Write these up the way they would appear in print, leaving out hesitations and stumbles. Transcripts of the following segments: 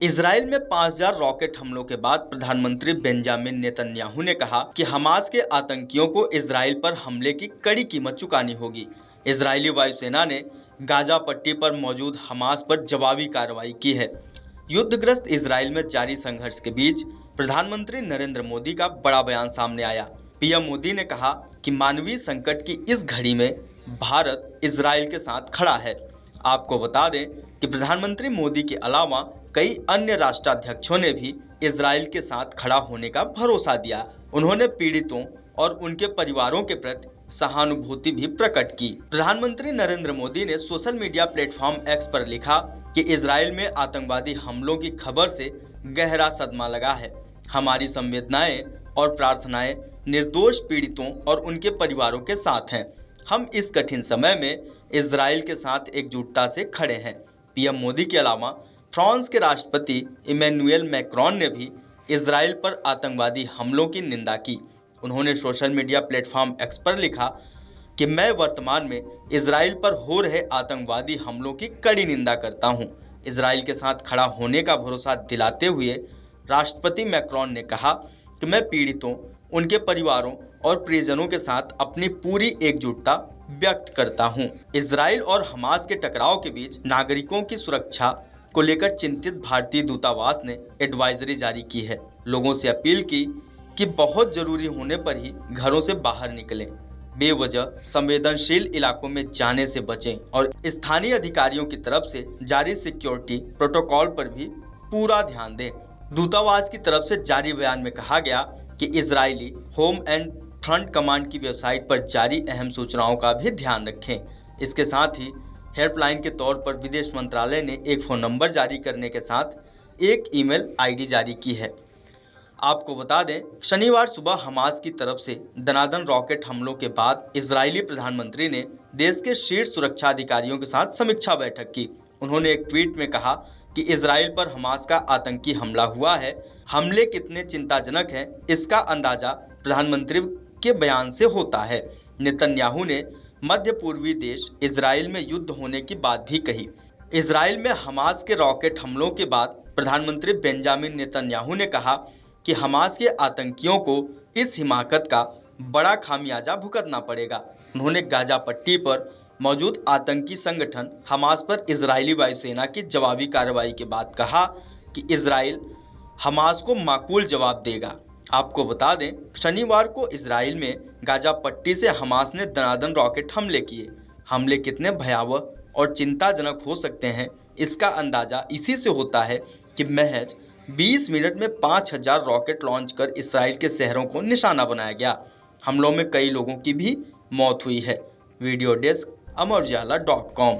Israel में 5,000 rocket हमलों के बाद प्रधानमंत्री बेंजामिन नेतन्याहू ने कहा कि हमास के आतंकियों को इजराइल पर हमले की कड़ी कीमत चुकानी होगी। इजरायली वायुसेना ने गाजा पट्टी पर मौजूद हमास पर जवाबी कार्रवाई की है। युद्धग्रस्त इजराइल में जारी संघर्ष के बीच प्रधानमंत्री नरेंद्र मोदी का बड़ा बयान सामने आया। पीएम मोदी ने कहा कि मानवीय संकट की इस घड़ी में भारत इजराइल के साथ खड़ा है। आपको बता दें कि प्रधानमंत्री मोदी के अलावा कई अन्य राष्ट्राध्यक्षों ने भी इजराइल के साथ खड़ा होने का भरोसा दिया। उन्होंने पीड़ितों और उनके परिवारों के प्रति सहानुभूति भी प्रकट की। प्रधानमंत्री नरेंद्र मोदी ने सोशल मीडिया प्लेटफॉर्म एक्स पर लिखा कि इजराइल में आतंकवादी हमलों की खबर से गहरा सदमा लगा है। हमारी संवेदनाएं और प्रार्थनाएं निर्दोष पीड़ितों और उनके परिवारों के साथ हैं। हम इस कठिन समय में इजराइल के साथ एकजुटता से खड़े हैं। पीएम मोदी के अलावा फ्रांस के राष्ट्रपति इमैनुएल मैक्रोन ने भी इजराइल पर आतंकवादी हमलों की निंदा की। उन्होंने सोशल मीडिया प्लेटफॉर्म एक्स पर लिखा कि मैं वर्तमान में इजराइल पर हो रहे आतंकवादी हमलों की कड़ी निंदा करता हूं। इजराइल के साथ खड़ा होने का भरोसा दिलाते हुए राष्ट्रपति मैक्रोन ने कहा कि मैं पीड़ितों, उनके परिवारों और परिजनों के साथ अपनी पूरी एकजुटता व्यक्त करता हूं। इजराइल और हमास के टकराव के बीच नागरिकों की सुरक्षा को लेकर चिंतित भारतीय दूतावास ने एडवाइजरी जारी की है। लोगों से अपील की कि बहुत जरूरी होने पर ही घरों से बाहर निकलें, बेवजह संवेदनशील इलाकों में जाने से बचें और स्थानीय अधिकारियों की तरफ से जारी सिक्योरिटी प्रोटोकॉल पर भी पूरा ध्यान दें। दूतावास की तरफ से जारी बयान में कहा गया कि Israeli home and front command की वेबसाइट पर जारी अहम सूचनाओं का भी ध्यान रखें। इसके साथ ही हेल्पलाइन के तौर पर विदेश मंत्रालय ने एक फ़ोन नंबर जारी करने के साथ एक ईमेल आईडी जारी की है। आपको बता दें, शनिवार सुबह हमास की तरफ से दनादन रॉकेट हमलों के बाद इजरायली प्रधानमंत्री ने देश के शीर्ष सुरक्षा अधिकारियों के साथ समीक्षा बैठक की। उन्होंने एक ट्वीट में कहा कि इजराइल पर हमास का आतंकी हमला हुआ है। हमले कितने चिंताजनक हैं, इसका अंदाजा प्रधानमंत्री के बयान से होता है। नेतन्याहू ने मध्य पूर्वी देश इजराइल में युद्ध होने की बात भी कही। इजराइल में हमास के रॉकेट हमलों के बाद प्रधानमंत्री बेंजामिन नेतन्याहू ने कहा कि हमास के आतंकियों को इस हिमाकत का बड़ा खामियाजा भुगतना पड़ेगा। उन्होंने गाजा पट्टी पर मौजूद आतंकी संगठन हमास पर इजरायली वायुसेना की जवाबी कार्रवाई के बाद कहा कि इजराइल हमास को माकूल जवाब देगा। आपको बता दें, शनिवार को इजराइल में गाजा पट्टी से हमास ने दनादन रॉकेट हमले किए। हमले कितने भयावह और चिंताजनक हो सकते हैं, इसका अंदाजा इसी से होता है कि महज 20 मिनट में 5,000 रॉकेट लॉन्च कर इजराइल के शहरों को निशाना बनाया गया। हमलों में कई लोगों की भी मौत हुई है। Video desk अमरउजाला.com।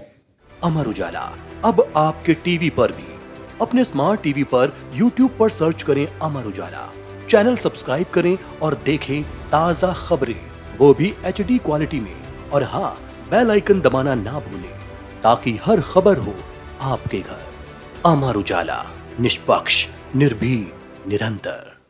अमर उजाला अब आपके टीवी पर भी। अपने स्मार्ट टीवी पर YouTube पर सर्च करें अमर उजाला, चैनल सब्सक्राइब करें और देखें ताजा खबरें, वो भी HD क्वालिटी में। और हाँ, बेल आइकन दबाना ना भूलें ताकि हर खबर हो आपके घर। अमर उजाला, निष्पक्ष, निर्भीक, निरंतर।